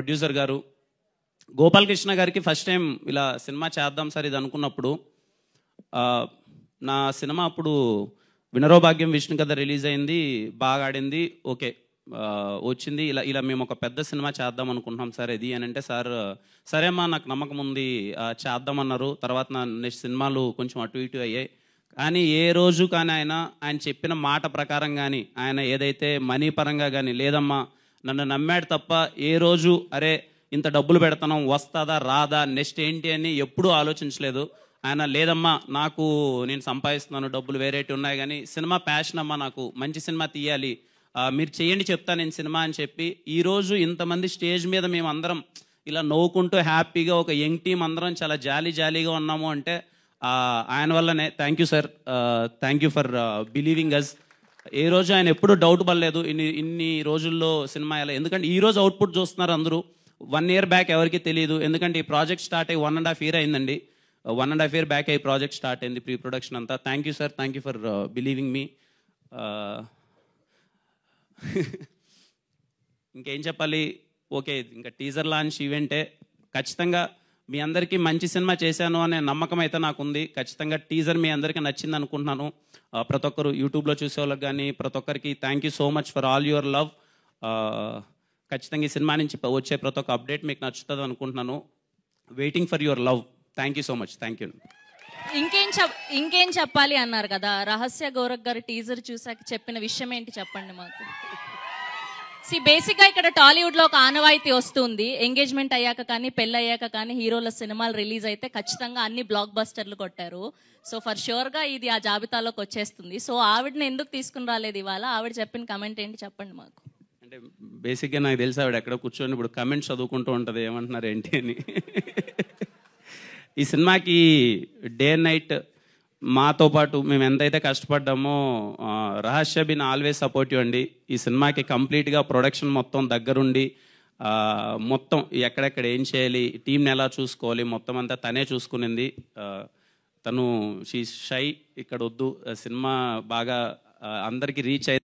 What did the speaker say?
Producer గారు గోపాలకృష్ణ గారికి first time ఇలా సినిమా చేద్దాం సార్ ఇది అనుకున్నప్పుడు నా సినిమా అప్పుడు వినరో భాగ్యం విష్ణు కథ రిలీజ్ అయింది, బాగా ఆడింది, ఓకే వచ్చింది. ఇలా మేము ఒక పెద్ద సినిమా చేద్దాం అనుకుంటున్నాం సార్ ఇది అని అంటే, సార్ సరేమ్మా నాకు నమ్మకం ఉంది చేద్దామన్నారు. తర్వాత నా నెక్స్ట్ సినిమాలు కొంచెం అటు ఇటు అయ్యాయి. కానీ ఏ రోజు కానీ ఆయన చెప్పిన మాట ప్రకారం కానీ ఆయన ఏదైతే మనీ పరంగా కానీ లేదమ్మా నన్ను నమ్మాడు తప్ప ఏ రోజు అరే ఇంత డబ్బులు పెడతాను వస్తుందా రాదా నెక్స్ట్ ఏంటి అని ఎప్పుడూ ఆలోచించలేదు. ఆయన లేదమ్మా నేను సంపాదిస్తున్నాను డబ్బులు వేరేటి ఉన్నాయి కానీ సినిమా ప్యాషన్ అమ్మా, నాకు మంచి సినిమా తీయాలి, మీరు చేయండి చెప్తా నేను సినిమా అని చెప్పి ఈరోజు ఇంతమంది స్టేజ్ మీద మేము అందరం ఇలా నవ్వుకుంటూ హ్యాపీగా ఒక యంగ్ టీం అందరం చాలా జాలీగా ఉన్నాము అంటే ఆయన వల్లనే. Thank you sir, thank you for believing us. ఏ రోజు ఆయన ఎప్పుడు డౌట్ పడలేదు ఇన్ని రోజుల్లో సినిమా ఎలా, ఎందుకంటే ఈ రోజు అవుట్పుట్ చూస్తున్నారు అందరూ. 1 year బ్యాక్ ఎవరికి తెలియదు, ఎందుకంటే ఈ ప్రాజెక్ట్ స్టార్ట్ అయ్యి 1.5 year అయిందండి. 1.5 year బ్యాక్ అయ్యి ప్రాజెక్ట్ స్టార్ట్ అయింది, ప్రీ ప్రొడక్షన్ అంతా. Thank you sir, thank you for believing మీ. ఇంకేం చెప్పాలి, ఓకే ఇంకా టీజర్ లాంచ్ ఈవెంటే. ఖచ్చితంగా మీ అందరికీ మంచి సినిమా చేశాను అనే నమ్మకం అయితే నాకుంది. ఖచ్చితంగా టీజర్ మీ అందరికీ నచ్చింది అనుకుంటున్నాను. ప్రతి ఒక్కరు యూట్యూబ్లో చూసే వాళ్ళకి కానీ ప్రతి ఒక్కరికి thank you so much for all your love. ఖచ్చితంగా ఈ సినిమా నుంచి వచ్చే ప్రతి ఒక్క అప్డేట్ మీకు నచ్చుతుంది అనుకుంటున్నాను. Waiting for your love. Thank you so much, thank you. ఇంకేం చెప్పాలి అన్నారు కదా, రహస్య గోరఖ్ గారు టీజర్ చూసాక చెప్పిన విషయం ఏంటి చెప్పండి మాకు. బేసిక్ గా ఇక్కడ టాలీవుడ్ లో ఒక ఆనవాయితీ వస్తుంది, ఎంగేజ్మెంట్ అయ్యాక కానీ పెళ్లి అయ్యాక కానీ హీరోల సినిమాలు రిలీజ్ అయితే ఖచ్చితంగా అన్ని బ్లాక్ బస్టర్లు కొట్టారు. సో ఫర్ షూర్ గా ఇది ఆ జాబితాలోకి వచ్చేస్తుంది. సో ఆవిడని ఎందుకు తీసుకుని రాలేదు ఇవాళ, ఆవిడ చెప్పిన కమెంట్ ఏంటి చెప్పండి మాకు. అంటే బేసిక్గా నాకు తెలిసి ఆవిడ ఎక్కడ కూర్చొని ఇప్పుడు కమెంట్స్ చదువుకుంటూ ఉంటుంది ఏమంటున్నారు ఏంటి అని. ఈ సినిమాకి డే అండ్ నైట్ మాతో పాటు మేము ఎంతైతే కష్టపడ్డామో రహస్య బిన్ ఆల్వేస్ సపోర్టివ్ అండి. ఈ సినిమాకి కంప్లీట్గా ప్రొడక్షన్ మొత్తం దగ్గరుండి మొత్తం ఎక్కడెక్కడ ఏం చేయాలి, టీంని ఎలా చూసుకోవాలి మొత్తం అంతా తనే చూసుకునింది. తను షీ షై ఇక్కడ వద్దు, సినిమా బాగా అందరికీ రీచ్ అయితే